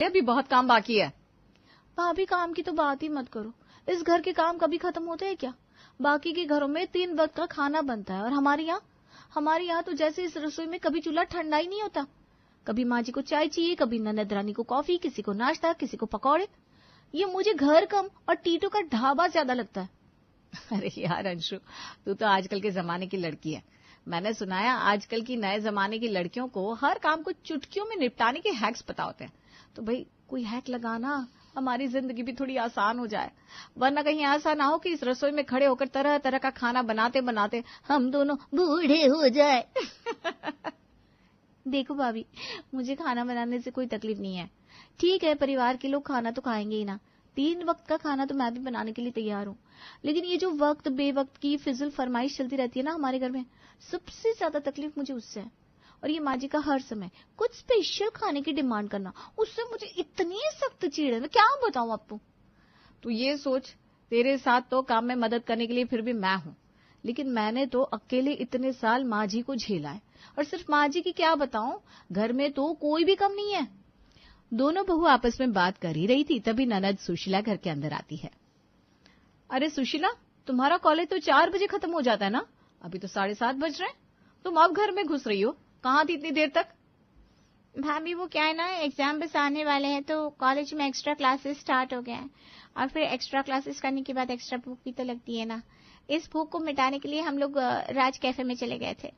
अभी बहुत काम बाकी है। भाभी काम की तो बात ही मत करो, इस घर के काम कभी खत्म होते हैं क्या? बाकी के घरों में 3 वक्त का खाना बनता है और हमारे यहाँ तो जैसे इस रसोई में कभी चूल्हा ठंडा ही नहीं होता। कभी माँ जी को चाय चाहिए, कभी ननद रानी को कॉफी, किसी को नाश्ता, किसी को पकौड़े। ये मुझे घर कम और टीटो का ढाबा ज्यादा लगता है। अरे यार अंशु, तू तो आजकल के जमाने की लड़की है। मैंने सुना है आजकल की नए जमाने की लड़कियों को हर काम को चुटकियों में निपटाने के हैक्स पता होते हैं। तो भाई कोई हैक लगाना, हमारी जिंदगी भी थोड़ी आसान हो जाए। वरना कहीं ऐसा ना हो कि इस रसोई में खड़े होकर तरह तरह का खाना बनाते बनाते हम दोनों बूढ़े हो जाए। देखो भाभी, मुझे खाना बनाने से कोई तकलीफ नहीं है। ठीक है, परिवार के लोग खाना तो खाएंगे ही ना, 3 वक्त का खाना तो मैं भी बनाने के लिए तैयार हूँ। लेकिन ये जो वक्त बेवक्त की फिजुल फरमाइश चलती रहती है ना हमारे घर में, सबसे ज्यादा तकलीफ मुझे उससे है। और ये माँ जी का हर समय कुछ स्पेशल खाने की डिमांड करना, उससे मुझे इतनी सख्त चिढ़ है, मैं क्या बताऊं आपको। तो ये सोच, तेरे साथ तो काम में मदद करने के लिए फिर भी मैं हूं, लेकिन मैंने तो अकेले इतने साल माँ जी को झेला है। और सिर्फ माँ जी की क्या बताऊं, घर में तो कोई भी कम नहीं है। दोनों बहू आपस में बात कर ही रही थी, तभी ननद सुशीला घर के अंदर आती है। अरे सुशीला, तुम्हारा कॉलेज तो 4 बजे खत्म हो जाता है ना, अभी तो 7:30 बज रहे हैं, तुम अब घर में घुस रही हो, कहाँ थी इतनी देर तक? भाभी वो क्या है ना, एग्जाम बस आने वाले हैं तो कॉलेज में एक्स्ट्रा क्लासेस स्टार्ट हो गए हैं, और फिर एक्स्ट्रा क्लासेस करने के बाद एक्स्ट्रा भूख भी तो लगती है ना। इस भूख को मिटाने के लिए हम लोग राज कैफे में चले गए थे।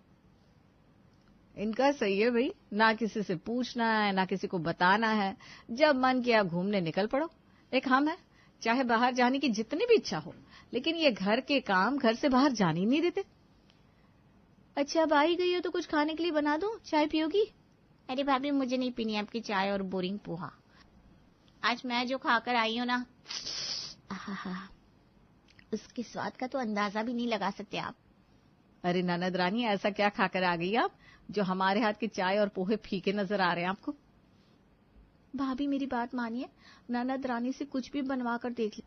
इनका सही है भाई, ना किसी से पूछना है ना किसी को बताना है, जब मन किया घूमने निकल पड़ो। एक हम है, चाहे बाहर जाने की जितनी भी इच्छा हो, लेकिन ये घर के काम घर से बाहर जाने ही नहीं देते। अच्छा, अब आई गई हो तो कुछ खाने के लिए बना दूं, चाय पियोगी? अरे भाभी, मुझे नहीं पीनी आपकी चाय और बोरिंग पोहा। आज मैं जो खाकर आई हूं ना, उसके स्वाद का तो अंदाजा भी नहीं लगा सकते आप। अरे ननद रानी, ऐसा क्या खाकर आ गई आप जो हमारे हाथ की चाय और पोहे फीके नजर आ रहे हैं आपको? भाभी मेरी बात मानिए, ननद रानी से कुछ भी बनवा कर देख ली,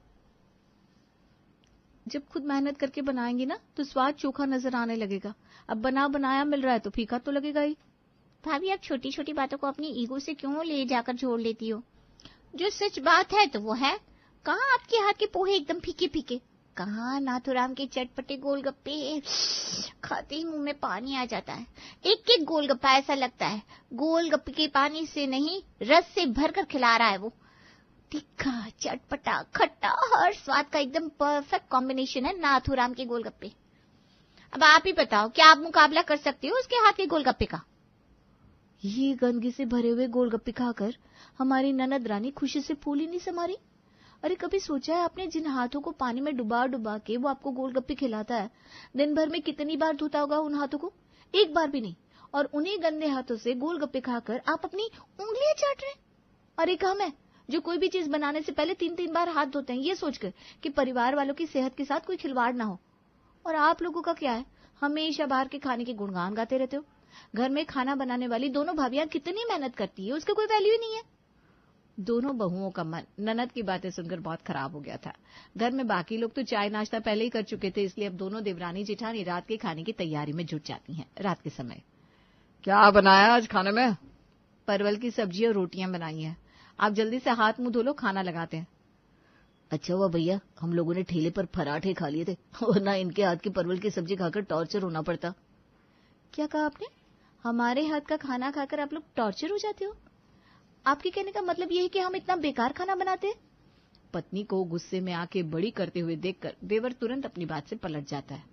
जब खुद मेहनत करके बनाएंगी ना तो स्वाद चोखा नजर आने लगेगा। अब बना बनाया मिल रहा है तो फीका तो लगेगा ही। भाभी, आप छोटी छोटी बातों को अपनी ईगो से क्यों ले जाकर जोड़ लेती हो? जो सच बात है तो वो है, कहाँ आपके हाथ के पोहे एकदम फीके फीके, कहाँ नाथुराम के चटपटे गोलगप्पे, खाते ही मुंह में पानी आ जाता है। एक एक गोलगप्पा ऐसा लगता है गोलगप्पे के पानी से नहीं, रस से भरकर खिला रहा है वो। तीखा, चटपटा, खट्टा, हर स्वाद का एकदम परफेक्ट कॉम्बिनेशन है नाथुराम के गोलगप्पे। अब आप ही बताओ, क्या आप मुकाबला कर सकते हो उसके हाथ के गोलगप्पे का? ये गंदगी से भरे हुए गोलगप्पे खाकर हमारी ननद रानी खुशी से फूल ही नहीं समा रही। अरे कभी सोचा है आपने, जिन हाथों को पानी में डुबा डुबा के वो आपको गोलगप्पे खिलाता है, दिन भर में कितनी बार धोता होगा उन हाथों को? एक बार भी नहीं। और उन्हीं गंदे हाथों से गोलगप्पे खाकर आप अपनी उंगलियां चाट रहे हैं। और एक हम है जो कोई भी चीज बनाने से पहले 3-3 बार हाथ धोते हैं, ये सोचकर कि परिवार वालों की सेहत के साथ कोई खिलवाड़ ना हो। और आप लोगों का क्या है, हमेशा बाहर के खाने के गुणगान गाते रहते हो। घर में खाना बनाने वाली दोनों भाभियां कितनी मेहनत करती है, उसका कोई वैल्यू ही नहीं है। दोनों बहुओं का मन ननद की बातें सुनकर बहुत खराब हो गया था। घर में बाकी लोग तो चाय नाश्ता पहले ही कर चुके थे, इसलिए अब दोनों देवरानी जेठानी रात के खाने की तैयारी में जुट जाती हैं। रात के समय क्या बनाया आज खाने में? परवल की सब्जी और रोटियां बनाई हैं। आप जल्दी से हाथ मुंह धो लो, खाना लगाते हैं। अच्छा हुआ भैया, हम लोगों ने ठेले पर पराठे खा लिए थे, वरना इनके हाथ की परवल की सब्जी खाकर टॉर्चर होना पड़ता। क्या कहा आपने? हमारे हाथ का खाना खाकर आप लोग टॉर्चर हो जाते हो? आपके कहने का मतलब यह है कि हम इतना बेकार खाना बनाते हैं? पत्नी को गुस्से में आके बड़ी करते हुए देखकर देवर तुरंत अपनी बात से पलट जाता है।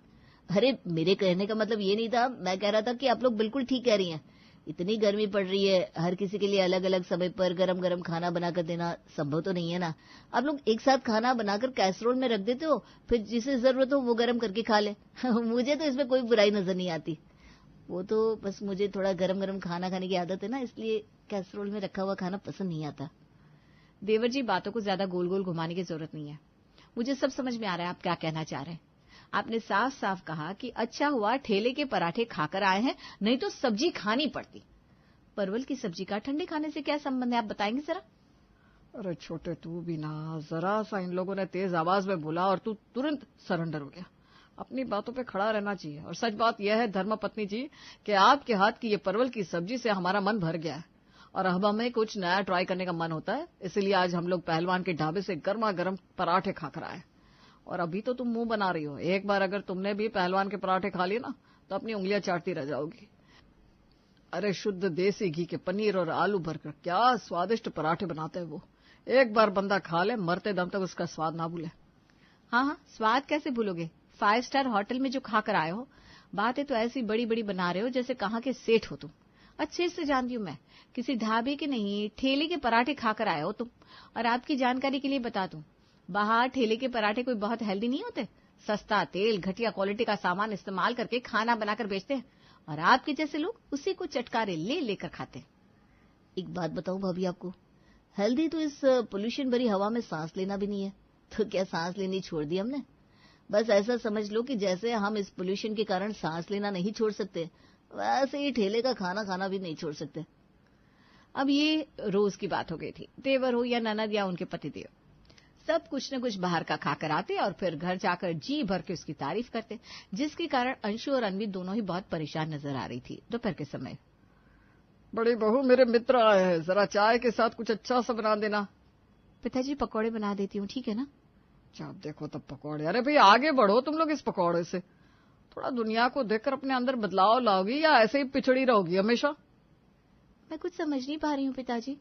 अरे मेरे कहने का मतलब ये नहीं था, मैं कह रहा था कि आप लोग बिल्कुल ठीक कह रही हैं। इतनी गर्मी पड़ रही है, हर किसी के लिए अलग अलग समय पर गरम गरम खाना बनाकर देना संभव तो नहीं है ना। आप लोग एक साथ खाना बनाकर कैसरोल में रख देते हो, फिर जिसे जरूरत हो वो गरम करके खा ले। मुझे तो इसमें कोई बुराई नजर नहीं आती। वो तो बस मुझे थोड़ा गरम गरम खाना खाने की आदत है ना, इसलिए कैसरोल में रखा हुआ खाना पसंद नहीं आता। देवर जी, बातों को ज्यादा गोल गोल घुमाने की जरूरत नहीं है, मुझे सब समझ में आ रहा है आप क्या कहना चाह रहे हैं। आपने साफ साफ कहा कि अच्छा हुआ ठेले के पराठे खाकर आए हैं, नहीं तो सब्जी खानी पड़ती। परवल की सब्जी का ठंडे खाने से क्या संबंध है, आप बताएंगे जरा? अरे छोटे, तू भी ना, जरा सा इन लोगों ने तेज आवाज में बोला और तू तुरंत सरेंडर हो गया। अपनी बातों पे खड़ा रहना चाहिए। और सच बात यह है धर्मपत्नी जी कि आपके हाथ की ये परवल की सब्जी से हमारा मन भर गया है। और अब हमें कुछ नया ट्राई करने का मन होता है, इसलिए आज हम लोग पहलवान के ढाबे से गर्मा गर्म पराठे खा कर आए। और अभी तो तुम मुंह बना रही हो, एक बार अगर तुमने भी पहलवान के पराठे खा लिए ना तो अपनी उंगलियां चाटती रह जाओगी। अरे शुद्ध देसी घी के पनीर और आलू भरकर क्या स्वादिष्ट पराठे बनाते हैं वो। एक बार बंदा खा ले, मरते दम तक उसका स्वाद ना भूले। हाँ, स्वाद कैसे भूलोगे? 5 स्टार होटल में जो खाकर आए हो, बातें तो ऐसी बड़ी बड़ी बना रहे हो जैसे कहाँ के सेठ हो तुम। अच्छे से जानती हूँ मैं, किसी ढाबे के नहीं, ठेले के पराठे खाकर आए हो तुम। और आपकी जानकारी के लिए बता दूं, बाहर ठेले के पराठे कोई बहुत हेल्दी नहीं होते। सस्ता तेल, घटिया क्वालिटी का सामान इस्तेमाल करके खाना बनाकर बेचते हैं, और आपके जैसे लोग उसी को चटकारे ले लेकर खाते हैं। एक बात बताऊं भाभी आपको, हेल्दी तो इस पोल्यूशन भरी हवा में सांस लेना भी नहीं है। तो क्या सांस लेनी छोड़ दी हमने? बस ऐसा समझ लो कि जैसे हम इस पोल्यूशन के कारण सांस लेना नहीं छोड़ सकते, वैसे ही ठेले का खाना खाना भी नहीं छोड़ सकते। अब ये रोज की बात हो गई थी। देवर हो या ननद या उनके पतिदेव, सब कुछ न कुछ बाहर का खाकर आते और फिर घर जाकर जी भर के उसकी तारीफ करते, जिसके कारण अंशु और अनवी दोनों ही बहुत परेशान नजर आ रही थी। दोपहर के समय, बड़ी बहू, मेरे मित्र आए हैं, जरा चाय के साथ कुछ अच्छा सा बना देना। पिताजी पकौड़े बना देती हूँ, ठीक है ना? जब देखो तब पकौड़े। अरे भाई आगे बढ़ो तुम लोग इस पकौड़े से। थोड़ा दुनिया को देखकर अपने अंदर बदलाव लाओगी या ऐसे ही पिछड़ी रहोगी हमेशा? मैं कुछ समझ नहीं पा रही हूँ पिताजी,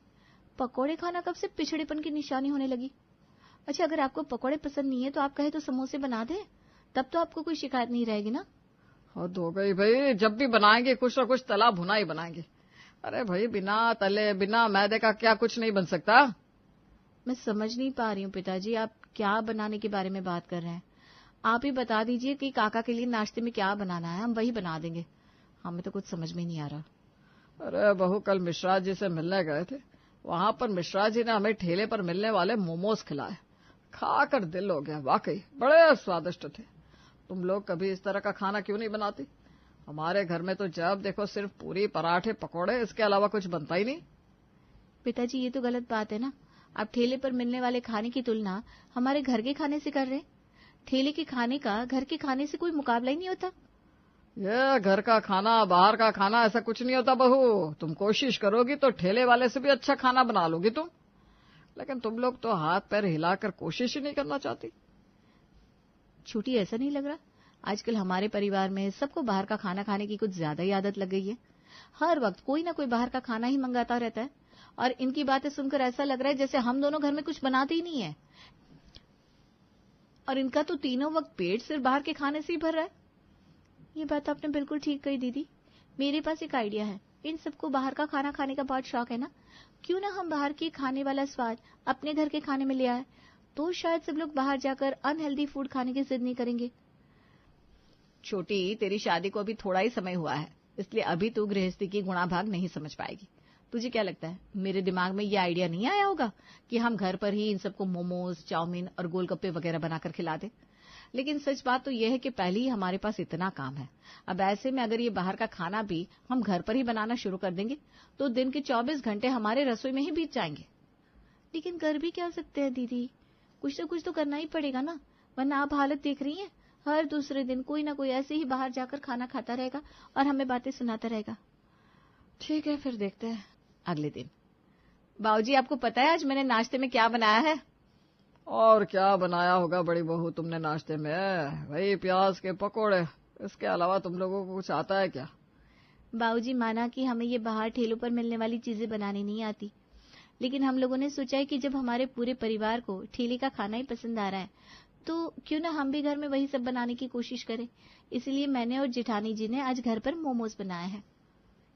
पकौड़े खाना कब से पिछड़ेपन की निशानी होने लगी? अच्छा, अगर आपको पकौड़े पसंद नहीं है तो आप कहे तो समोसे बना दे, तब तो आपको कोई शिकायत नहीं रहेगी ना। हद हो गई भाई, जब भी बनाएंगे कुछ ना कुछ तला भुना ही बनाएंगे। अरे भाई बिना तले बिना मैदे का क्या कुछ नहीं बन सकता? मैं समझ नहीं पा रही हूँ पिताजी, आप क्या बनाने के बारे में बात कर रहे हैं। आप ही बता दीजिए कि काका के लिए नाश्ते में क्या बनाना है, हम वही बना देंगे। हमें तो कुछ समझ में नहीं आ रहा। अरे बहू, कल मिश्रा जी से मिलने गए थे, वहां पर मिश्रा जी ने हमें ठेले पर मिलने वाले मोमोज खिलाए। खाकर दिल हो गया, वाकई बड़े स्वादिष्ट थे। तुम लोग कभी इस तरह का खाना क्यों नहीं बनाती? हमारे घर में तो जब देखो सिर्फ पूरी, पराठे, पकौड़े, इसके अलावा कुछ बनता ही नहीं। पिताजी ये तो गलत बात है ना, आप ठेले पर मिलने वाले खाने की तुलना हमारे घर के खाने से कर रहे हैं। ठेले के खाने का घर के खाने से कोई मुकाबला ही नहीं होता। ये घर का खाना बाहर का खाना ऐसा कुछ नहीं होता बहू। तुम कोशिश करोगी तो ठेले वाले से भी अच्छा खाना बना लोगी तुम, लेकिन तुम लोग तो हाथ पैर हिलाकर कोशिश ही नहीं करना चाहती। छोटी, ऐसा नहीं लग रहा आजकल हमारे परिवार में सबको बाहर का खाना खाने की कुछ ज्यादा ही आदत लग गई है। हर वक्त कोई ना कोई बाहर का खाना ही मंगाता रहता है, और इनकी बातें सुनकर ऐसा लग रहा है जैसे हम दोनों घर में कुछ बनाते ही नहीं है, और इनका तो तीनों वक्त पेट सिर्फ बाहर के खाने से ही भर रहा है। ये बात आपने बिल्कुल ठीक कही दीदी। मेरे पास एक आइडिया है, इन सबको बाहर का खाना खाने का बहुत शौक है ना, क्यों ना हम बाहर के खाने वाला स्वाद अपने घर के खाने में ले आए, तो शायद सब लोग बाहर जाकर अनहेल्दी फूड खाने की जिद नहीं करेंगे। छोटी, तेरी शादी को अभी थोड़ा ही समय हुआ है, इसलिए अभी तू गृहस्थी की गुणाभाग नहीं समझ पाएगी। तुझे क्या लगता है, मेरे दिमाग में ये आइडिया नहीं आया होगा कि हम घर पर ही इन सबको मोमोज, चाउमीन और गोलगप्पे वगैरह बनाकर खिला दे? लेकिन सच बात तो यह है कि पहले ही हमारे पास इतना काम है। अब ऐसे में अगर ये बाहर का खाना भी हम घर पर ही बनाना शुरू कर देंगे तो दिन के 24 घंटे हमारे रसोई में ही बीत जाएंगे। लेकिन कर भी क्या सकते हैं दीदी, कुछ ना कुछ तो करना ही पड़ेगा ना, वरना आप हालत देख रही हैं, हर दूसरे दिन कोई ना कोई ऐसे ही बाहर जाकर खाना खाता रहेगा और हमें बातें सुनाता रहेगा। ठीक है, फिर देखते हैं। अगले दिन, बाबूजी आपको पता है आज मैंने नाश्ते में क्या बनाया है? और क्या बनाया होगा बड़ी बहू तुमने नाश्ते में? वही प्याज के पकोड़े, इसके अलावा तुम लोगों को कुछ आता है क्या? बाबूजी, माना कि हमें ये बाहर ठेलों पर मिलने वाली चीजें बनानी नहीं आती, लेकिन हम लोगों ने सोचा है कि जब हमारे पूरे परिवार को ठेले का खाना ही पसंद आ रहा है तो क्यों ना हम भी घर में वही सब बनाने की कोशिश करें। इसलिए मैंने और जेठानी जी ने आज घर पर मोमोज बनाए हैं।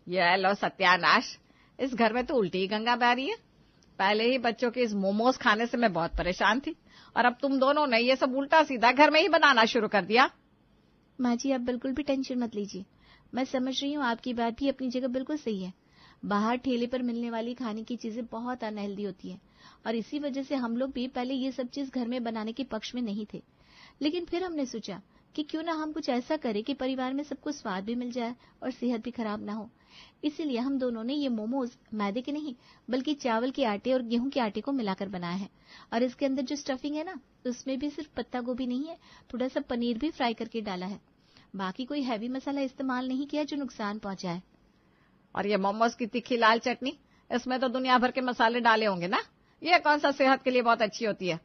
ये लो सत्यानाश, इस घर में तो उल्टी ही गंगा बह रही है। पहले ही बच्चों के इस मोमोज खाने से मैं बहुत परेशान थी, और अब तुम दोनों ने ये सब उल्टा सीधा घर में ही बनाना शुरू कर दिया। माँ जी, आप बिल्कुल भी टेंशन मत लीजिए, मैं समझ रही हूँ आपकी बात भी अपनी जगह बिल्कुल सही है। बाहर ठेले पर मिलने वाली खाने की चीजें बहुत अनहेल्दी होती हैं, और इसी वजह से हम लोग भी पहले ये सब चीज घर में बनाने के पक्ष में नहीं थे। लेकिन फिर हमने सोचा कि क्यों ना हम कुछ ऐसा करें कि परिवार में सबको स्वाद भी मिल जाए और सेहत भी खराब ना हो। इसीलिए हम दोनों ने ये मोमोज मैदे के नहीं बल्कि चावल के आटे और गेहूं के आटे को मिलाकर बनाया है, और इसके अंदर जो स्टफिंग है ना, उसमें भी सिर्फ पत्ता गोभी नहीं है, थोड़ा सा पनीर भी फ्राई करके डाला है। बाकी कोई हैवी मसाला इस्तेमाल नहीं किया जो नुकसान पहुंचाए। और ये मोमोज की तीखी लाल चटनी, इसमें तो दुनिया भर के मसाले डाले होंगे ना, ये कौन सा सेहत के लिए बहुत अच्छी होती है।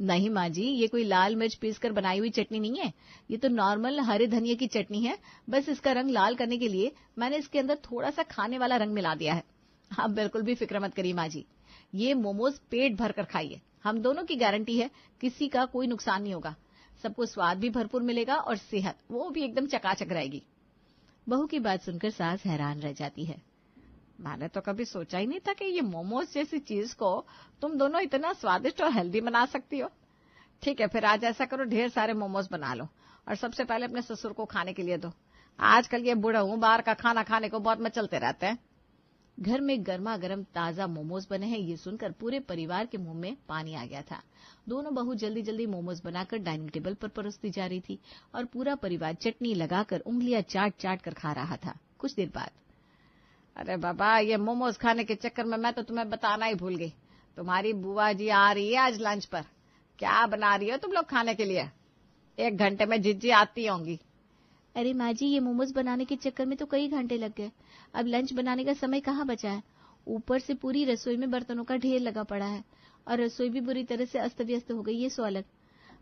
नहीं माँ जी, ये कोई लाल मिर्च पीसकर बनाई हुई चटनी नहीं है, ये तो नॉर्मल हरे धनिया की चटनी है। बस इसका रंग लाल करने के लिए मैंने इसके अंदर थोड़ा सा खाने वाला रंग मिला दिया है। आप बिल्कुल भी फिक्र मत करिए माँ जी, ये मोमोज पेट भर कर खाइए, हम दोनों की गारंटी है, किसी का कोई नुकसान नहीं होगा, सबको स्वाद भी भरपूर मिलेगा और सेहत वो भी एकदम चकाचक रहेगी। बहू की बात सुनकर सास हैरान रह जाती है। मैंने तो कभी सोचा ही नहीं था कि ये मोमोज जैसी चीज को तुम दोनों इतना स्वादिष्ट और हेल्दी बना सकती हो। ठीक है, फिर आज ऐसा करो, ढेर सारे मोमोज बना लो और सबसे पहले अपने ससुर को खाने के लिए दो। आजकल ये बूढ़ा हूं बाहर का खाना खाने को बहुत मचलते रहते हैं। घर में गर्मा गर्म ताजा मोमोज बने हैं, ये सुनकर पूरे परिवार के मुंह में पानी आ गया था। दोनों बहू जल्दी जल्दी मोमोज बनाकर डाइनिंग टेबल पर परोसती जा रही थी और पूरा परिवार चटनी लगाकर उंगलियां चाट चाट कर खा रहा था। कुछ देर बाद, अरे बाबा, ये मोमोज खाने के चक्कर में मैं तो तुम्हें बताना ही भूल गई, तुम्हारी बुआ जी आ रही है आज लंच पर। क्या बना रही हो तुम लोग खाने के लिए? 1 घंटे में जिज्जी आती होंगी। अरे माँ जी, ये मोमोज बनाने के चक्कर में तो कई घंटे लग गए, अब लंच बनाने का समय कहाँ बचा है। ऊपर से पूरी रसोई में बर्तनों का ढेर लगा पड़ा है और रसोई भी बुरी तरह से अस्त व्यस्त हो गई। ये सो अलग,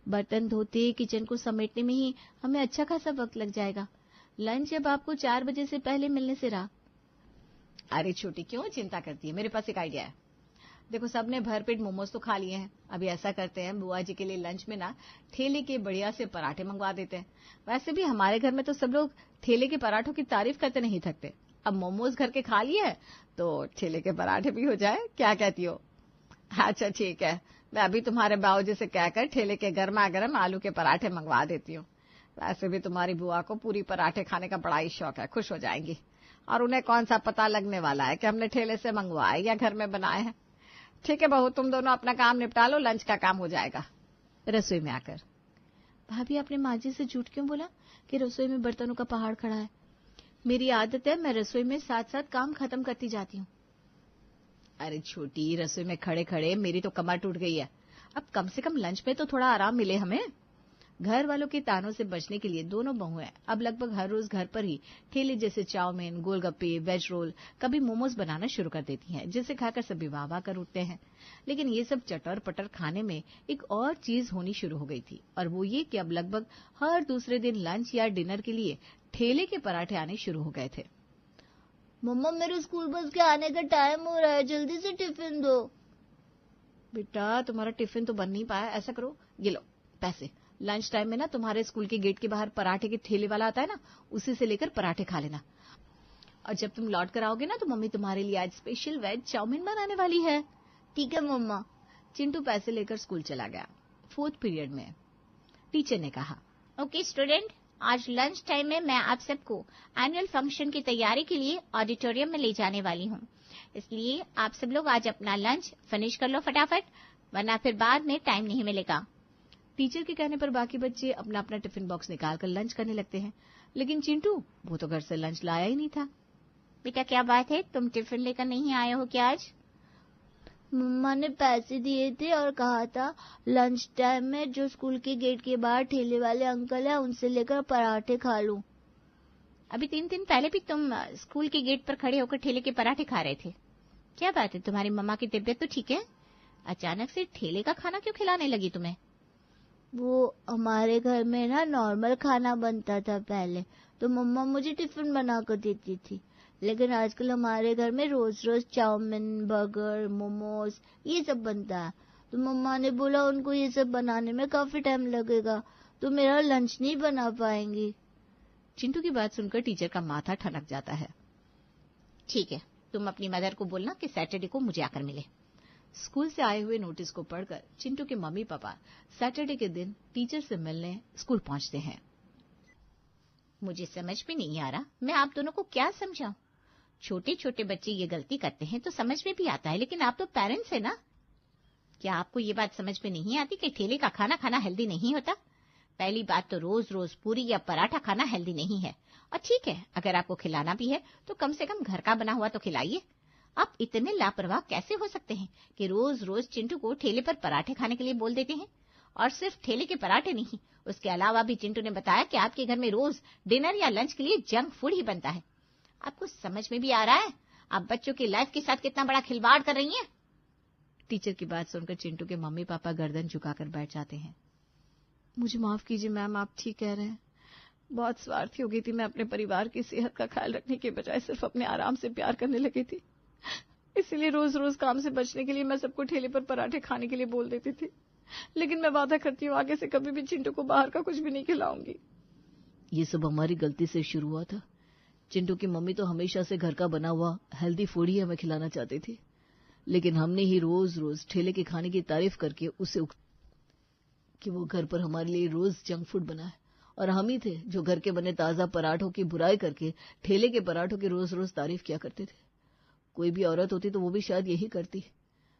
बर्तन धोते किचन को समेटने में ही हमें अच्छा खासा वक्त लग जाएगा। लंच अब आपको 4 बजे से पहले मिलने से रहा। अरे छोटी, क्यों चिंता करती है, मेरे पास एक आइडिया है। देखो, सबने भरपेट मोमोज तो खा लिए हैं, अभी ऐसा करते हैं, बुआ जी के लिए लंच में ना ठेले के बढ़िया से पराठे मंगवा देते हैं। वैसे भी हमारे घर में तो सब लोग ठेले के पराठों की तारीफ करते नहीं थकते। अब मोमोज घर के खा लिए हैं तो ठेले के पराठे भी हो जाए, क्या कहती हो? अच्छा ठीक है, मैं अभी तुम्हारे बाबूजी से कहकर ठेले के गर्मा गर्म आलू के पराठे मंगवा देती हूँ। वैसे भी तुम्हारी बुआ को पूरी पराठे खाने का बड़ा ही शौक है, खुश हो जाएंगी। और उन्हें कौन सा पता लगने वाला है कि हमने ठेले से मंगवाए या घर में बनाए हैं। ठीक है बहू, तुम दोनों अपना काम निपटा लो, लंच का काम हो जाएगा। रसोई में आकर, भाभी आपने माँ जी से झूठ क्यों बोला कि रसोई में बर्तनों का पहाड़ खड़ा है? मेरी आदत है, मैं रसोई में साथ साथ काम खत्म करती जाती हूँ। अरे छोटी, रसोई में खड़े खड़े मेरी तो कमर टूट गई है, अब कम से कम लंच में तो थोड़ा आराम मिले हमें। घर वालों के तानों से बचने के लिए दोनों बहुएं अब लगभग हर रोज घर पर ही ठेले जैसे चाउमीन, गोलगप्पे, वेज रोल, कभी मोमोज बनाना शुरू कर देती हैं, जिसे खाकर सभी वाह वाह कर उठते हैं। लेकिन ये सब चटर पटर खाने में एक और चीज होनी शुरू हो गई थी, और वो ये कि अब लगभग हर दूसरे दिन लंच या डिनर के लिए ठेले के पराठे आने शुरू हो गए थे। मम्मा, मेरे स्कूल बस के आने का टाइम हो रहा है, जल्दी से टिफिन दो। बेटा, तुम्हारा टिफिन तो बन नहीं पाया, ऐसा करो, ये लो पैसे, लंच टाइम में ना तुम्हारे स्कूल के गेट के बाहर पराठे के ठेले वाला आता है ना, उसी से लेकर पराठे खा लेना। और जब तुम लौट कर आओगे ना तो मम्मी तुम्हारे लिए आज स्पेशल वेज चाउमीन बनाने वाली है। ठीक है मम्मा। चिंटू पैसे लेकर स्कूल चला गया। 4th पीरियड में टीचर ने कहा, ओके स्टूडेंट, आज लंच टाइम में मैं आप सबको एनुअल फंक्शन की तैयारी के लिए ऑडिटोरियम में ले जाने वाली हूँ, इसलिए आप सब लोग आज अपना लंच फिनिश कर लो फटाफट, वरना फिर बाद में टाइम नहीं मिलेगा। टीचर के कहने पर बाकी बच्चे अपना अपना टिफिन बॉक्स निकालकर लंच करने लगते हैं, लेकिन चिंटू वो तो घर से लंच लाया ही नहीं था। बेटा क्या बात है, तुम टिफिन लेकर नहीं आए हो क्या आज? मम्मा ने पैसे दिए थे और कहा था लंच टाइम में जो स्कूल के गेट के बाहर ठेले वाले अंकल है उनसे लेकर पराठे खा लूं। अभी 3 दिन पहले भी तुम स्कूल के गेट पर खड़े होकर ठेले के पराठे खा रहे थे। क्या बात है, तुम्हारी मम्मा की तबीयत तो ठीक है? अचानक से ठेले का खाना क्यों खिलाने लगी तुम्हें? वो हमारे घर में ना नॉर्मल खाना बनता था पहले, तो मम्मा मुझे टिफिन बना कर देती थी, लेकिन आजकल हमारे घर में रोज रोज चाउमीन, बर्गर, मोमोज ये सब बनता है, तो मम्मा ने बोला उनको ये सब बनाने में काफी टाइम लगेगा, तो मेरा लंच नहीं बना पाएंगी। चिंटू की बात सुनकर टीचर का माथा ठनक जाता है। ठीक है, तुम अपनी मदर को बोलना कि सैटरडे को मुझे आकर मिले। स्कूल से आए हुए नोटिस को पढ़कर चिंटू के मम्मी पापा सैटरडे के दिन टीचर से मिलने स्कूल पहुंचते हैं। मुझे समझ में नहीं आ रहा, मैं आप दोनों को क्या समझाऊं? छोटे छोटे बच्चे ये गलती करते हैं तो समझ में भी आता है, लेकिन आप तो पेरेंट्स है ना, क्या आपको ये बात समझ में नहीं आती कि ठेले का खाना खाना हेल्दी नहीं होता? पहली बात तो रोज रोज पूरी या पराठा खाना हेल्दी नहीं है, और ठीक है अगर आपको खिलाना भी है तो कम से कम घर का बना हुआ तो खिलाइए। आप इतने लापरवाह कैसे हो सकते हैं कि रोज रोज चिंटू को ठेले पर पराठे खाने के लिए बोल देते हैं? और सिर्फ ठेले के पराठे नहीं, उसके अलावा भी चिंटू ने बताया कि आपके घर में रोज डिनर या लंच के लिए जंक फूड ही बनता है। आपको समझ में भी आ रहा है? आप बच्चों की लाइफ के साथ कितना बड़ा खिलवाड़ कर रही हैं। टीचर की बात सुनकर चिंटू के मम्मी पापा गर्दन झुकाकर बैठ जाते हैं। मुझे माफ कीजिए मैम, आप ठीक कह रहे हैं। बहुत स्वार्थी हो गई थी मैं, अपने परिवार की सेहत का ख्याल रखने के बजाय सिर्फ अपने आराम से प्यार करने लगी थी। इसीलिए रोज रोज काम से बचने के लिए मैं सबको ठेले पर पराठे खाने के लिए बोल देती थी। लेकिन मैं वादा करती हूँ आगे से कभी भी चिंटू को बाहर का कुछ भी नहीं खिलाऊंगी। ये सब हमारी गलती से शुरू हुआ था। चिंटू की मम्मी तो हमेशा से घर का बना हुआ हेल्दी फूड ही हमें खिलाना चाहती थी, लेकिन हमने ही रोज रोज ठेले के खाने की तारीफ करके उसे कि वो घर पर हमारे लिए रोज जंक फूड बनाए, और हम ही थे जो घर के बने ताजा पराठों की बुराई करके ठेले के पराठों की रोज रोज तारीफ किया करते थे। कोई भी औरत होती तो वो भी शायद यही करती।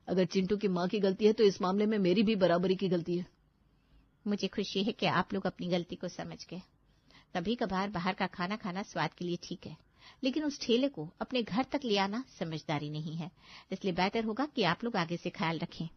अगर चिंटू की माँ की गलती है तो इस मामले में मेरी भी बराबरी की गलती है। मुझे खुशी है कि आप लोग अपनी गलती को समझ गए। कभी कभार बाहर का खाना खाना स्वाद के लिए ठीक है, लेकिन उस ठेले को अपने घर तक ले आना समझदारी नहीं है। इसलिए बेहतर होगा कि आप लोग आगे से ख्याल रखें।